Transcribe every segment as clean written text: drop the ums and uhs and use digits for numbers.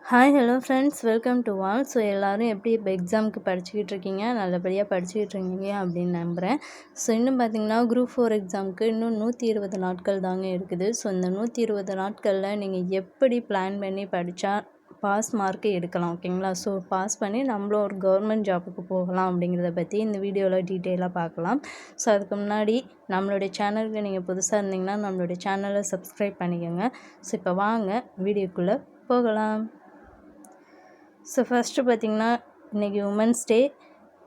Hi hello friends, welcome to all. So எல்லோரும் எப்படி இப்போ எக்ஸாமுக்கு படிச்சுக்கிட்டு இருக்கீங்க, நல்லபடியாக படிச்சுக்கிட்டு இருக்கீங்க அப்படின்னு நம்புகிறேன். ஸோ இன்னும் பார்த்தீங்கன்னா குரூப் 4 எக்ஸாமுக்கு இன்னும் 120 நாட்கள் தாங்க இருக்குது. ஸோ இந்த 120 நாட்களில் நீங்கள் எப்படி பிளான் பண்ணி படித்தா பாஸ் மார்க்கு எடுக்கலாம், ஓகேங்களா? ஸோ பாஸ் பண்ணி நம்மளும் ஒரு கவர்மெண்ட் ஜாபுக்கு போகலாம் அப்படிங்கிறத பற்றி இந்த வீடியோவில் டீட்டெயிலாக பார்க்கலாம். ஸோ அதுக்கு முன்னாடி நம்மளுடைய சேனலுக்கு நீங்கள் புதுசாக இருந்தீங்கன்னா நம்மளுடைய சேனலை சப்ஸ்கிரைப் பண்ணிக்கோங்க. ஸோ இப்போ வாங்க வீடியோக்குள்ளே போகலாம். ஸோ ஃபஸ்ட்டு பார்த்திங்கன்னா இன்றைக்கி உமன்ஸ் டே.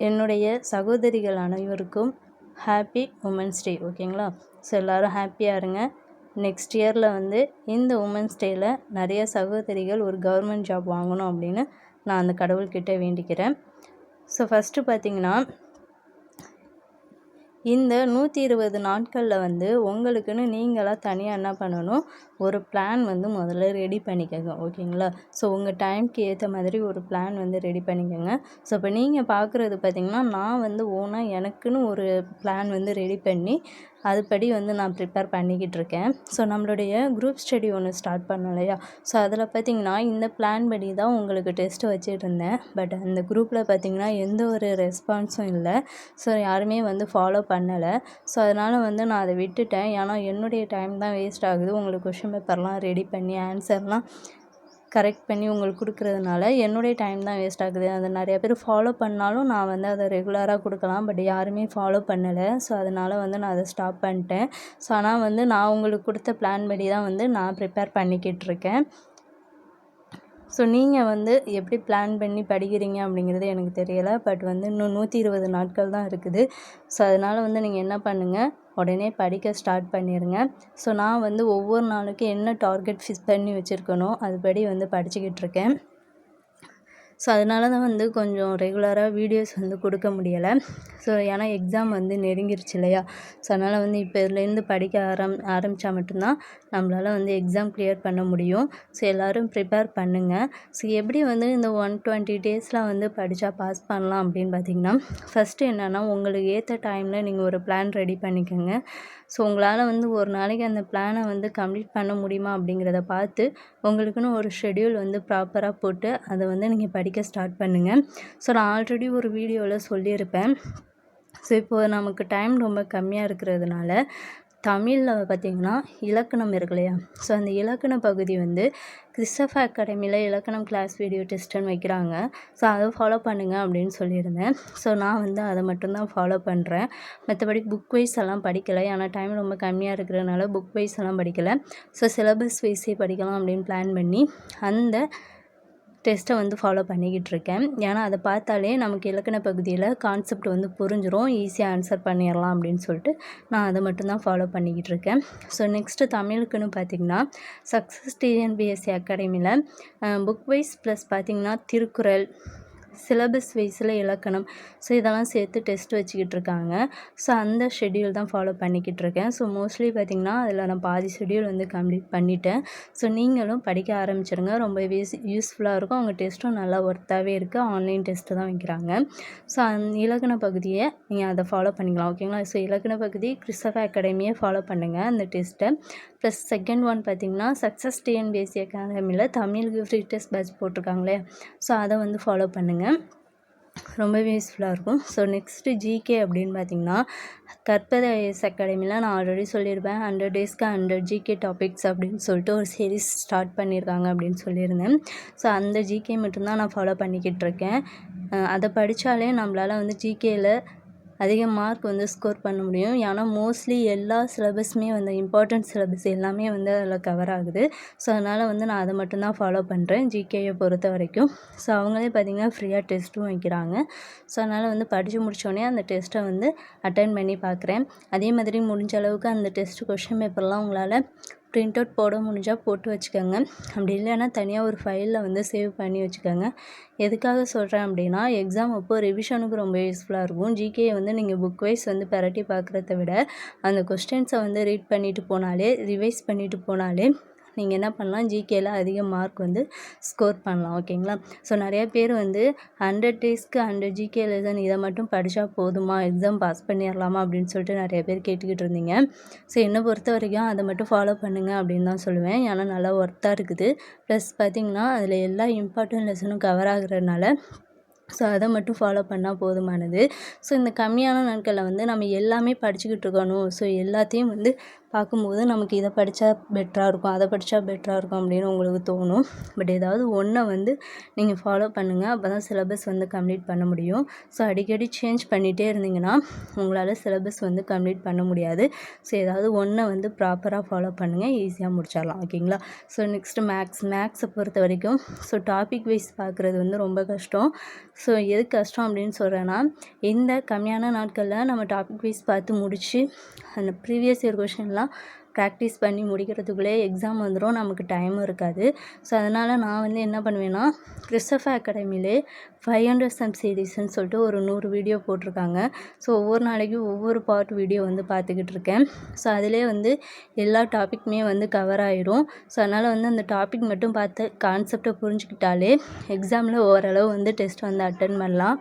என்னுடைய சகோதரிகள் அனைவருக்கும் ஹாப்பி உமன்ஸ் டே, ஓகேங்களா? ஸோ எல்லோரும் ஹாப்பியாக இருங்க. நெக்ஸ்ட் இயரில் இந்த உமன்ஸ் டேயில் நிறைய சகோதரிகள் ஒரு கவர்மெண்ட் ஜாப் வாங்கணும் அப்படின்னு நான் அந்த கடவுள்கிட்ட வேண்டிக்கிறேன். ஸோ ஃபஸ்ட்டு பார்த்திங்கன்னா இந்த 120 நாட்களில் உங்களுக்குன்னு நீங்களாக தனியாக என்ன பண்ணணும், ஒரு பிளான் முதல்ல ரெடி பண்ணிக்கோங்க, ஓகேங்களா? ஸோ உங்கள் டைம்க்கு ஏற்ற மாதிரி ஒரு பிளான் ரெடி பண்ணிக்கோங்க. ஸோ இப்போ நீங்கள் பார்க்குறது பார்த்திங்கன்னா நான் ஓனாக எனக்குன்னு ஒரு பிளான் ரெடி பண்ணி அதுபடி நான் ப்ரிப்பேர் பண்ணிக்கிட்டு இருக்கேன். ஸோ நம்மளுடைய குரூப் ஸ்டடி ஒன்று ஸ்டார்ட் பண்ணோம் இல்லையா? ஸோ அதில் பார்த்திங்கன்னா இந்த பிளான் படி தான் உங்களுக்கு டெஸ்ட்டு வச்சுட்டு இருந்தேன். பட் அந்த குரூப்பில் பார்த்திங்கன்னா எந்த ஒரு ரெஸ்பான்ஸும் இல்லை. ஸோ யாருமே ஃபாலோ பண்ணலை. ஸோ அதனால் நான் அதை விட்டுட்டேன். ஏன்னா என்னுடைய டைம் தான் வேஸ்ட் ஆகுது. உங்களுக்கு கொஷின் பேப்பர்லாம் ரெடி பண்ணி ஆன்சர்லாம் கரெக்ட் பண்ணி உங்களுக்கு கொடுக்குறதுனால என்னுடைய டைம் தான் வேஸ்ட் ஆகுது. அதை நிறையா பேர் ஃபாலோ பண்ணாலும் நான் அதை ரெகுலராக கொடுக்கலாம். பட் யாருமே ஃபாலோ பண்ணலை. ஸோ அதனால் நான் அதை ஸ்டாப் பண்ணிட்டேன். ஸோ ஆனால் நான் உங்களுக்கு கொடுத்த பிளான் படி தான் நான் ப்ரிப்பேர் பண்ணிக்கிட்டு இருக்கேன். ஸோ நீங்கள் எப்படி பிளான் பண்ணி படிக்கிறீங்க அப்படிங்கிறது எனக்கு தெரியலை. பட் இன்னும் 120 நாட்கள் தான் இருக்குது. ஸோ அதனால் நீங்கள் என்ன பண்ணுங்கள், உடனே படிக்க ஸ்டார்ட் பண்ணிடுங்க. ஸோ நான் ஒவ்வொரு நாளுக்கு என்ன டார்கெட் ஃபிக்ஸ் பண்ணி வச்சுருக்கனோ அதுபடி படிச்சுக்கிட்டு இருக்கேன். ஸோ அதனால தான் கொஞ்சம் ரெகுலராக வீடியோஸ் கொடுக்க முடியலை. ஸோ ஏன்னா எக்ஸாம் நெருங்கிருச்சு இல்லையா? ஸோ அதனால் இப்போ இதுலேருந்து படிக்க ஆரம்பித்தா மட்டும்தான் நம்மளால் எக்ஸாம் கிளியர் பண்ண முடியும். ஸோ எல்லோரும் ப்ரிப்பேர் பண்ணுங்கள். ஸோ எப்படி இந்த 120 டேஸில் படித்தா பாஸ் பண்ணலாம் அப்படின்னு பார்த்திங்கன்னா, ஃபஸ்ட்டு என்னென்னா உங்களுக்கு ஏற்ற டைமில் நீங்கள் ஒரு பிளான் ரெடி பண்ணிக்கோங்க. ஸோ உங்களால் ஒரு நாளைக்கு அந்த பிளானை கம்ப்ளீட் பண்ண முடியுமா அப்படிங்கிறத பார்த்து உங்களுக்குன்னு ஒரு ஷெட்யூல் ப்ராப்பராக போட்டு அதை நீங்கள் படிக்க ஸ்டார்ட் பண்ணுங்கள். ஸோ நான் ஆல்ரெடி ஒரு வீடியோவில் சொல்லியிருப்பேன். ஸோ இப்போது நமக்கு டைம் ரொம்ப கம்மியாக இருக்கிறதுனால தமிழில் பார்த்திங்கன்னா இலக்கணம் இருக்கு இல்லையா? ஸோ அந்த இலக்கண பகுதி கிறிஸ்டஃப் அகாடமியில் இலக்கணம் கிளாஸ் வீடியோ டெஸ்ட்டுன்னு வைக்கிறாங்க. ஸோ அதை ஃபாலோ பண்ணுங்கள் அப்படின்னு சொல்லியிருந்தேன். ஸோ நான் அதை மட்டும்தான் ஃபாலோ பண்ணுறேன். மற்றபடி புக் வைஸ் எல்லாம் படிக்கலை. ஏன்னா டைம் ரொம்ப கம்மியாக இருக்கிறதுனால புக் வைஸ் எல்லாம் படிக்கலை. ஸோ சிலபஸ் வைஸே படிக்கலாம் அப்படின்னு பிளான் பண்ணி அந்த டெஸ்ட்டை ஃபாலோ பண்ணிக்கிட்டு இருக்கேன். ஏன்னா அதை பார்த்தாலே நமக்கு இலக்கண பகுதியில் கான்செப்ட் புரிஞ்சிடும், ஈஸியாக ஆன்சர் பண்ணிடலாம் அப்படின்னு சொல்லிட்டு நான் அதை மட்டும்தான் ஃபாலோ பண்ணிக்கிட்டு இருக்கேன். ஸோ நெக்ஸ்ட்டு தமிழுக்குன்னு பார்த்திங்கன்னா சக்ஸஸ் டிஎன்பிஎஸ்சி அகாடமியில் புக் வைஸ் ப்ளஸ் பார்த்திங்கன்னா திருக்குறள், சிலபஸ் வைஸில் இலக்கணம், ஸோ இதெல்லாம் சேர்த்து டெஸ்ட் வச்சுக்கிட்டு இருக்காங்க. ஸோ அந்த ஷெட்யூல் தான் ஃபாலோ பண்ணிக்கிட்டு இருக்கேன். ஸோ மோஸ்ட்லி பார்த்திங்கன்னா அதில் நான் பாதி ஷெட்யூல் கம்ப்ளீட் பண்ணிட்டேன். ஸோ நீங்களும் படிக்க ஆரம்பிச்சிருங்க. ரொம்ப யூஸ்ஃபுல்லாக இருக்கும். அவங்க டெஸ்ட்டும் நல்லா ஒர்த்தாகவே இருக்குது. ஆன்லைன் டெஸ்ட்டு தான் வைக்கிறாங்க. ஸோ அந்த இலக்கண பகுதியை நீங்கள் அதை ஃபாலோ பண்ணிக்கலாம், ஓகேங்களா? ஸோ இலக்கண பகுதி கிறிஸ்டஃப் அகாடமியை ஃபாலோ பண்ணுங்கள் அந்த டெஸ்ட்டை. ப்ளஸ் செகண்ட் ஒன் பார்த்திங்கன்னா சக்ஸஸ் டிஎன்பிஎஸ்சி அகாடமியில் தமிழுக்கு ஃப்ரீ டெஸ்ட் பேட்ச் போட்டிருக்காங்களே, ஸோ அதை ஃபாலோ பண்ணுங்கள். ரொம்பவே யூஸ்ஃபுல்லாக இருக்கும். ஸோ நெக்ஸ்ட்டு ஜிகே அப்படின்னு பார்த்திங்கன்னா கற்பதை ஐஏஎஸ் அகாடமியில் நான் ஆல்ரெடி சொல்லியிருப்பேன் 100 டேஸ்க்கு 100 ஜிகே டாபிக்ஸ் அப்படின்னு சொல்லிட்டு ஒரு சீரீஸ் ஸ்டார்ட் பண்ணியிருக்காங்க அப்படின்னு சொல்லியிருந்தேன். ஸோ அந்த ஜிகே மட்டும்தான் நான் ஃபாலோ பண்ணிக்கிட்டு இருக்கேன். அதை படித்தாலே நம்மளால் ஜிகேயில் அதிக மார்க் ஸ்கோர் பண்ண முடியும். ஏன்னா மோஸ்ட்லி எல்லா சிலபஸுமே இம்பார்ட்டன்ட் சிலபஸ் எல்லாமே அதில் கவர் ஆகுது. ஸோ அதனால் நான் அதை மட்டும்தான் ஃபாலோ பண்ணுறேன் ஜிகேயை பொறுத்த வரைக்கும். ஸோ அவங்களே பார்த்திங்கன்னா ஃப்ரீயாக டெஸ்ட்டும் வைக்கிறாங்க. ஸோ அதனால் படித்து முடித்தோடனே அந்த டெஸ்ட்டை அட்டென்ட் பண்ணி பார்க்குறேன். அதே மாதிரி முடிஞ்ச அளவுக்கு அந்த டெஸ்ட் கொஷின் பேப்பர்லாம் உங்களால் பிரிண்ட் அவுட் போட முடிஞ்சால் போட்டு வச்சுக்கோங்க. அப்படி இல்லைன்னா தனியாக ஒரு ஃபைலில் சேவ் பண்ணி வச்சுக்கோங்க. எதுக்காக சொல்கிறேன் அப்படின்னா எக்ஸாம் அப்போது ரிவிஷனுக்கு ரொம்ப யூஸ்ஃபுல்லாக இருக்கும். ஜிகே நீங்கள் புக் வைஸ் பெரட்டி பார்க்குறத விட அந்த கொஸ்டின்ஸை ரீட் பண்ணிவிட்டு போனாலே ரிவைஸ் பண்ணிவிட்டு போனாலே நீங்கள் என்ன பண்ணலாம், ஜிகேல அதிக மார்க் வந்து ஸ்கோர் பண்ணலாம். ஓகேங்களா? ஸோ நிறைய பேர் வந்து 100 டேஸ்க்கு 100 ஜிகே லெசன் இதை மட்டும் படித்தா போதுமா, எக்ஸாம் பாஸ் பண்ணிடலாமா அப்படின்னு சொல்லிட்டு நிறைய பேர் கேட்டுக்கிட்டு இருந்தீங்க. ஸோ என்னை பொறுத்த வரைக்கும் அதை மட்டும் ஃபாலோ பண்ணுங்கள் அப்படின்னு தான் சொல்லுவேன். ஏன்னா நல்லா ஒர்த்தாக இருக்குது. ப்ளஸ் பார்த்திங்கன்னா அதில் எல்லா இம்பார்ட்டன்ட் லெசனும் கவர் ஆகுறதுனால ஸோ அதை மட்டும் ஃபாலோ பண்ணால் போதுமானது. ஸோ இந்த கம்மியான நாட்களில் வந்து நம்ம எல்லாமே படிச்சுக்கிட்டு இருக்கணும். ஸோ எல்லாத்தையும் வந்து பார்க்கும்போது நமக்கு இதை படித்தா பெட்டராக இருக்கும், அதை படித்தா பெட்டராக இருக்கும் அப்படின்னு உங்களுக்கு தோணும். பட் ஏதாவது ஒன்றை வந்து நீங்கள் ஃபாலோ பண்ணுங்கள். அப்போ தான் சிலபஸ் வந்து கம்ப்ளீட் பண்ண முடியும். ஸோ அடிக்கடி சேஞ்ச் பண்ணிகிட்டே இருந்தீங்கன்னா உங்களால் சிலபஸ் வந்து கம்ப்ளீட் பண்ண முடியாது. ஸோ ஏதாவது ஒன்றை வந்து ப்ராப்பராக ஃபாலோ பண்ணுங்கள், ஈஸியாக முடிச்சிடலாம். ஓகேங்களா? ஸோ நெக்ஸ்ட்டு மேக்ஸை பொறுத்த வரைக்கும் ஸோ டாபிக் வைஸ் பார்க்குறது வந்து ரொம்ப கஷ்டம். ஸோ எதுக்கு கஷ்டம் அப்படின்னு சொல்கிறேன்னா, இந்த கம்மியான நாட்களில் நம்ம டாபிக் வைஸ் பார்த்து முடித்து அந்த ப்ரீவியஸ் இயர் கொஷின்லாம் ப்ராக்டிஸ் பண்ணி முடிக்கிறதுக்குள்ளே எக்ஸாம் வந்துடும், நமக்கு டைமும் இருக்காது. ஸோ அதனால் நான் வந்து என்ன பண்ணுவேன்னா, கிறிஸ்டோஃபர் அகாடமிலே 500 சம் சீரீஸ்ன்னு சொல்லிட்டு ஒரு 100 வீடியோ போட்டிருக்காங்க. ஸோ ஒவ்வொரு நாளைக்கும் ஒவ்வொரு பார்ட் வீடியோ வந்து பார்த்துக்கிட்டு இருக்கேன். ஸோ அதிலே வந்து எல்லா டாப்பிக்குமே வந்து கவர் ஆயிரும். ஸோ அதனால் வந்து அந்த டாபிக் மட்டும் பார்த்து கான்செப்டை புரிஞ்சுக்கிட்டாலே எக்ஸாமில் ஓரளவு வந்து டெஸ்ட் வந்து அட்டென்ட் பண்ணலாம்.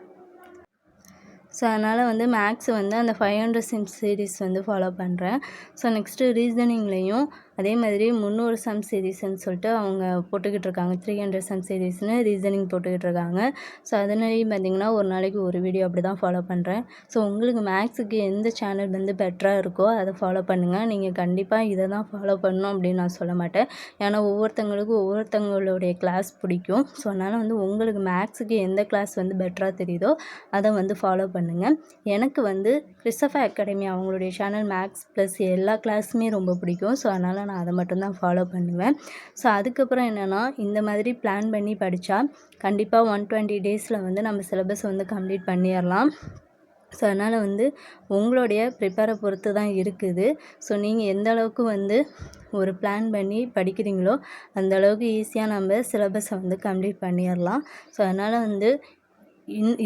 ஸோ அதனால் வந்து மேக்ஸ் வந்து அந்த 500 சம் சீரீஸ் வந்து ஃபாலோ பண்ணுறேன். ஸோ நெக்ஸ்ட்டு ரீசனிங்லேயும் அதே மாதிரி 300 சம் சீரீஸ்ன்னு சொல்லிட்டு அவங்க போட்டுக்கிட்டு இருக்காங்க. 300 சம் சீரீஸ்னு ரீசனிங் போட்டுக்கிட்டு இருக்காங்க. ஸோ அதனாலேயும் பார்த்திங்கன்னா ஒரு நாளைக்கு ஒரு வீடியோ அப்படி தான் ஃபாலோ பண்ணுறேன். ஸோ உங்களுக்கு மேக்ஸுக்கு எந்த சேனல் வந்து பெட்டராக இருக்கோ அதை ஃபாலோ பண்ணுங்கள். நீங்கள் கண்டிப்பாக இதை தான் ஃபாலோ பண்ணணும் அப்படின்னு நான் சொல்ல மாட்டேன். ஏன்னா ஒவ்வொருத்தங்களுக்கும் ஒவ்வொருத்தங்களுடைய கிளாஸ் பிடிக்கும். ஸோ அதனால் வந்து உங்களுக்கு மேக்ஸுக்கு எந்த கிளாஸ் வந்து பெட்டராக தெரியுதோ அதை வந்து ஃபாலோ பண்ணுங்கள். எனக்கு வந்து கிறிஸ்டோஃபர் அகாடமி அவங்களுடைய சேனல் மேக்ஸ் ப்ளஸ் எல்லா கிளாஸுமே ரொம்ப பிடிக்கும். ஸோ அதனால் நான் அதை மட்டும்தான் ஃபாலோ பண்ணுவேன். ஸோ அதுக்கப்புறம் என்னென்னா, இந்த மாதிரி பிளான் பண்ணி படித்தா கண்டிப்பாக 120 டேஸில் வந்து நம்ம சிலபஸ் வந்து கம்ப்ளீட் பண்ணிடலாம். ஸோ அதனால் வந்து உங்களுடைய ப்ரிப்பேரை பொறுத்து தான் இருக்குது. ஸோ நீங்கள் எந்த அளவுக்கு வந்து ஒரு பிளான் பண்ணி படிக்கிறீங்களோ அந்த அளவுக்கு ஈஸியாக நம்ம சிலபஸை வந்து கம்ப்ளீட் பண்ணிடலாம். ஸோ அதனால் வந்து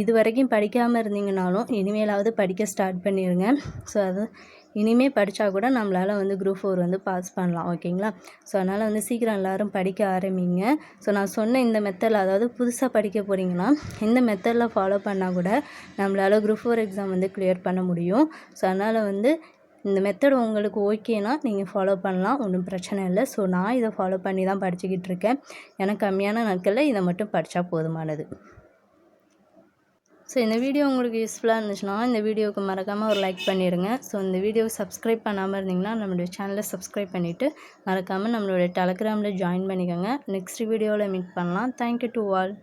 இது வரைக்கும் படிக்காமல் இருந்தீங்கனாலும் இனிமேலாவது படிக்க ஸ்டார்ட் பண்ணிடுங்க. ஸோ அது இனிமேல் படித்தா கூட நம்மளால் வந்து குரூப் 4 வந்து பாஸ் பண்ணலாம். ஓகேங்களா? ஸோ அதனால் வந்து சீக்கிரம் எல்லோரும் படிக்க ஆரம்பிங்க. ஸோ நான் சொன்ன இந்த மெத்தடில், அதாவது புதுசாக படிக்க போகிறீங்கன்னா இந்த மெத்தடில் ஃபாலோ பண்ணால் கூட நம்மளால் குரூப் 4 எக்ஸாம் வந்து கிளியர் பண்ண முடியும். ஸோ அதனால் வந்து இந்த மெத்தட் உங்களுக்கு ஓகேனா நீங்கள் ஃபாலோ பண்ணலாம், ஒன்றும் பிரச்சனை இல்லை. ஸோ நான் இதை ஃபாலோ பண்ணி தான் படிச்சுக்கிட்டு இருக்கேன். எனக்கு கம்மியான நாட்களில் இதை மட்டும் படித்தா போதுமானது. ஸோ இந்த வீடியோ உங்களுக்கு யூஸ்ஃபுல்லாக இருந்துச்சுன்னா இந்த வீடியோவுக்கு மறக்காமல் ஒரு லைக் பண்ணிடுங்க. ஸோ இந்த வீடியோவை சப்ஸ்கிரைப் பண்ணாமல் இருந்தீங்கன்னா நம்மளுடைய சேனலை சப்ஸ்கிரைப் பண்ணிவிட்டு மறக்காமல் நம்மளுடைய டெலகிராமில் ஜாயின் பண்ணிக்கோங்க. நெக்ஸ்ட் வீடியோவில் மீட் பண்ணலாம். Thank you to all.